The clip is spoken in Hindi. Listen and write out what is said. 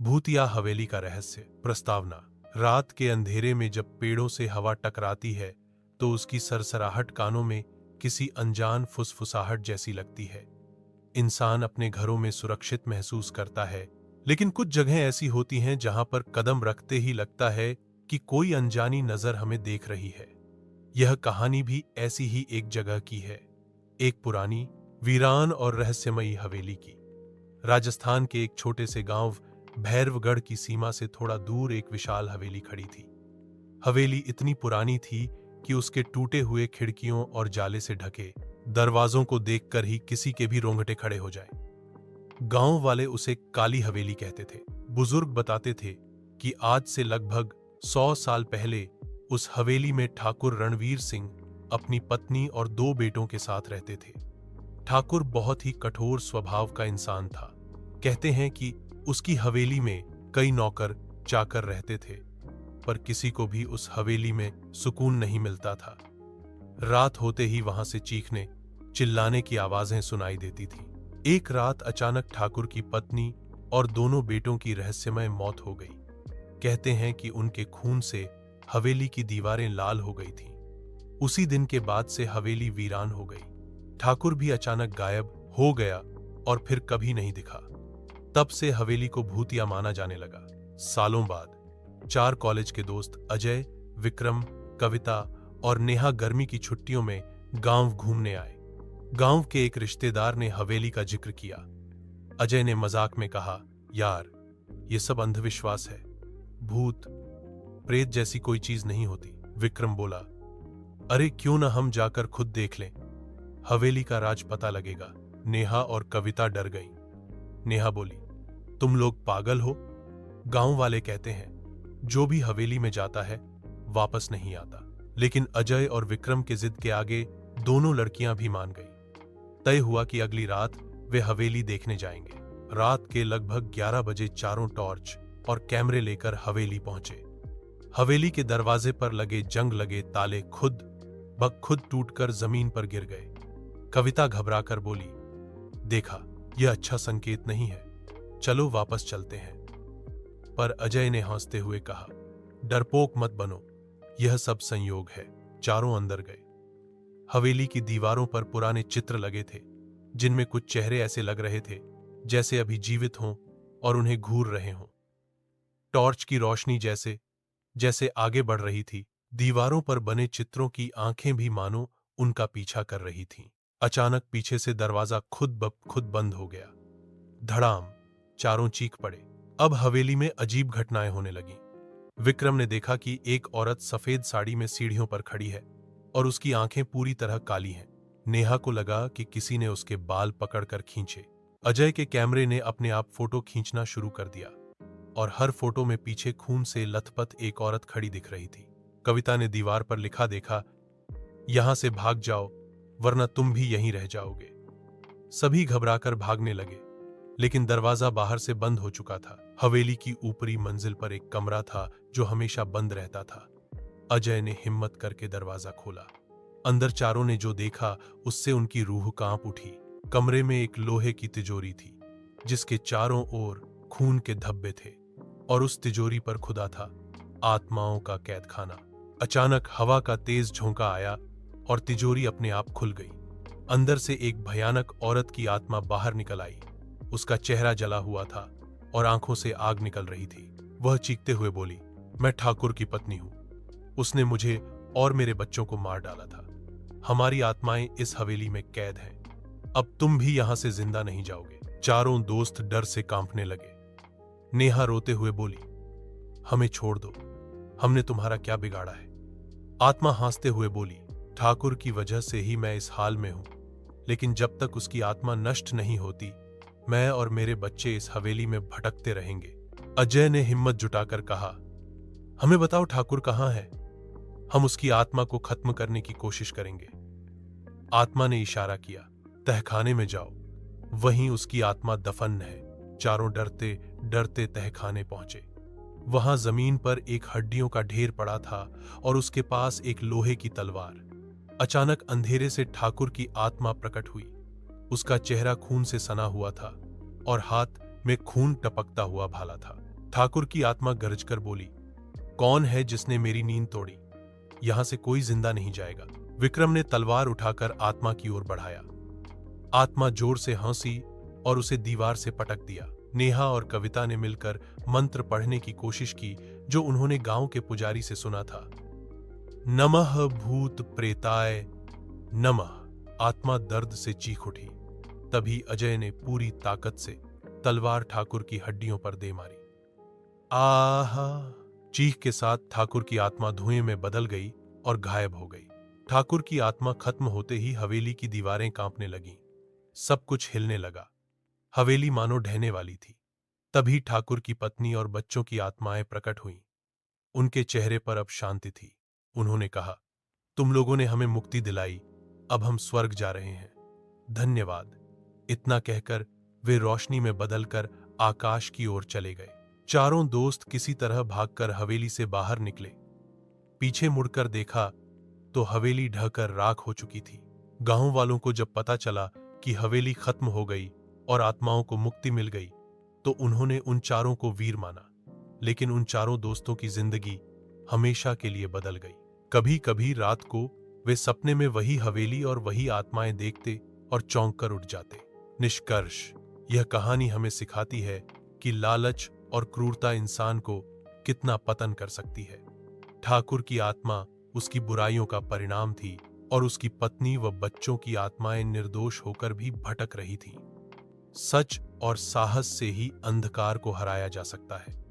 भूतिया हवेली का रहस्य। प्रस्तावना। रात के अंधेरे में जब पेड़ों से हवा टकराती है तो उसकी सरसराहट कानों में किसी अनजान फुसफुसाहट जैसी लगती है। इंसान अपने घरों में सुरक्षित महसूस करता है, लेकिन कुछ जगहें ऐसी होती हैं जहां पर कदम रखते ही लगता है कि कोई अनजानी नजर हमें देख रही है। यह कहानी भी ऐसी ही एक जगह की है, एक पुरानी, वीरान और रहस्यमयी हवेली की। राजस्थान के एक छोटे से गांव भैरवगढ़ की सीमा से थोड़ा दूर एक विशाल हवेली खड़ी थी। हवेली इतनी पुरानी थी कि उसके टूटे हुए खिड़कियों और जाले से ढके दरवाजों को देखकर ही किसी के भी रोंगटे खड़े हो जाएं। गांव वाले उसे काली हवेली कहते थे। बुजुर्ग बताते थे कि आज से लगभग 100 साल पहले उस हवेली में ठाकुर रणवीर सिंह अपनी पत्नी और 2 बेटों के साथ रहते थे। ठाकुर बहुत ही कठोर स्वभाव का इंसान था। कहते हैं कि उसकी हवेली में कई नौकर चाकर रहते थे, पर किसी को भी उस हवेली में सुकून नहीं मिलता था। रात होते ही वहां से चीखने, चिल्लाने की आवाजें सुनाई देती थीं। एक रात अचानक ठाकुर की पत्नी और दोनों बेटों की रहस्यमय मौत हो गई। कहते हैं कि उनके खून से हवेली की दीवारें लाल हो गई थीं। उसी दिन के बाद से हवेली वीरान हो गई। ठाकुर भी अचानक गायब हो गया और फिर कभी नहीं दिखा। तब से हवेली को भूतिया माना जाने लगा। सालों बाद 4 कॉलेज के दोस्त अजय, विक्रम, कविता और नेहा गर्मी की छुट्टियों में गांव घूमने आए। गांव के एक रिश्तेदार ने हवेली का जिक्र किया। अजय ने मजाक में कहा, यार, ये सब अंधविश्वास है, भूत प्रेत जैसी कोई चीज नहीं होती। विक्रम बोला, अरे क्यों ना हम जाकर खुद देख लें, हवेली का राज पता लगेगा। नेहा और कविता डर गईं। नेहा बोली, तुम लोग पागल हो? गांव वाले कहते हैं जो भी हवेली में जाता है वापस नहीं आता। लेकिन अजय और विक्रम के जिद के आगे दोनों लड़कियां भी मान गईं। तय हुआ कि अगली रात वे हवेली देखने जाएंगे। रात के लगभग 11 बजे चारों टॉर्च और कैमरे लेकर हवेली पहुंचे। हवेली के दरवाजे पर लगे जंग लगे ताले खुद ब खुद टूटकर जमीन पर गिर गए। कविता घबराकर बोली, देखा, यह अच्छा संकेत नहीं है, चलो वापस चलते हैं। पर अजय ने हंसते हुए कहा, डरपोक मत बनो, यह सब संयोग है। चारों अंदर गए। हवेली की दीवारों पर पुराने चित्र लगे थे, जिनमें कुछ चेहरे ऐसे लग रहे थे जैसे अभी जीवित हों और उन्हें घूर रहे हों। टॉर्च की रोशनी जैसे जैसे आगे बढ़ रही थी, दीवारों पर बने चित्रों की आंखें भी मानो उनका पीछा कर रही थीं। अचानक पीछे से दरवाजा खुद ब खुद बंद हो गया। धड़ाम, चारों चीख पड़े। अब हवेली में अजीब घटनाएं होने लगीं। विक्रम ने देखा कि एक औरत सफेद साड़ी में सीढ़ियों पर खड़ी है और उसकी आंखें पूरी तरह काली हैं। नेहा को लगा कि किसी ने उसके बाल पकड़कर खींचे। अजय के कैमरे ने अपने आप फोटो खींचना शुरू कर दिया और हर फोटो में पीछे खून से लथपथ एक औरत खड़ी दिख रही थी। कविता ने दीवार पर लिखा देखा, यहां से भाग जाओ वरना तुम भी यहीं रह जाओगे। सभी घबराकर भागने लगे, लेकिन दरवाजा बाहर से बंद हो चुका था। हवेली की ऊपरी मंजिल पर एक कमरा था जो हमेशा बंद रहता था। अजय ने हिम्मत करके दरवाजा खोला। अंदर चारों ने जो देखा उससे उनकी रूह कांप उठी। कमरे में एक लोहे की तिजोरी थी जिसके चारों ओर खून के धब्बे थे और उस तिजोरी पर खुदा था, आत्माओं का कैद खाना। अचानक हवा का तेज झोंका आया और तिजोरी अपने आप खुल गई। अंदर से एक भयानक औरत की आत्मा बाहर निकल आई। उसका चेहरा जला हुआ था और आंखों से आग निकल रही थी। वह चीखते हुए बोली, मैं ठाकुर की पत्नी हूं, उसने मुझे और मेरे बच्चों को मार डाला था। हमारी आत्माएं इस हवेली में कैद हैं, अब तुम भी यहां से जिंदा नहीं जाओगे। चारों दोस्त डर से कांपने लगे। नेहा रोते हुए बोली, हमें छोड़ दो, हमने तुम्हारा क्या बिगाड़ा है। आत्मा हंसते हुए बोली, ठाकुर की वजह से ही मैं इस हाल में हूं, लेकिन जब तक उसकी आत्मा नष्ट नहीं होती मैं और मेरे बच्चे इस हवेली में भटकते रहेंगे। अजय ने हिम्मत जुटाकर कहा, हमें बताओ ठाकुर कहां है, हम उसकी आत्मा को खत्म करने की कोशिश करेंगे। आत्मा ने इशारा किया, तहखाने में जाओ, वहीं उसकी आत्मा दफन है। चारों डरते डरते तहखाने पहुंचे। वहां जमीन पर एक हड्डियों का ढेर पड़ा था और उसके पास एक लोहे की तलवार। अचानक अंधेरे से ठाकुर की आत्मा प्रकट हुई। उसका चेहरा खून से सना हुआ था और हाथ में खून टपकता हुआ भाला था। ठाकुर की आत्मा गरज कर बोली, कौन है जिसने मेरी नींद तोड़ी? यहां से कोई जिंदा नहीं जाएगा। विक्रम ने तलवार उठाकर आत्मा की ओर बढ़ाया। आत्मा जोर से हंसी और उसे दीवार से पटक दिया। नेहा और कविता ने मिलकर मंत्र पढ़ने की कोशिश की जो उन्होंने गांव के पुजारी से सुना था। नमः भूत प्रेताय नमः। आत्मा दर्द से चीख उठी। तभी अजय ने पूरी ताकत से तलवार ठाकुर की हड्डियों पर दे मारी। आहा! चीख के साथ ठाकुर की आत्मा धुएं में बदल गई और गायब हो गई। ठाकुर की आत्मा खत्म होते ही हवेली की दीवारें कांपने लगीं। सब कुछ हिलने लगा। हवेली मानो ढहने वाली थी। तभी ठाकुर की पत्नी और बच्चों की आत्माएं प्रकट हुईं। उनके चेहरे पर अब शांति थी। उन्होंने कहा, तुम लोगों ने हमें मुक्ति दिलाई, अब हम स्वर्ग जा रहे हैं, धन्यवाद। इतना कहकर वे रोशनी में बदलकर आकाश की ओर चले गए। चारों दोस्त किसी तरह भागकर हवेली से बाहर निकले। पीछे मुड़कर देखा तो हवेली ढहकर राख हो चुकी थी। गांव वालों को जब पता चला कि हवेली खत्म हो गई और आत्माओं को मुक्ति मिल गई तो उन्होंने उन चारों को वीर माना। लेकिन उन चारों दोस्तों की जिंदगी हमेशा के लिए बदल गई। कभी कभी रात को वे सपने में वही हवेली और वही आत्माएं देखते और चौंक कर उठ जाते। निष्कर्ष, यह कहानी हमें सिखाती है कि लालच और क्रूरता इंसान को कितना पतन कर सकती है। ठाकुर की आत्मा उसकी बुराइयों का परिणाम थी और उसकी पत्नी व बच्चों की आत्माएं निर्दोष होकर भी भटक रही थीं। सच और साहस से ही अंधकार को हराया जा सकता है।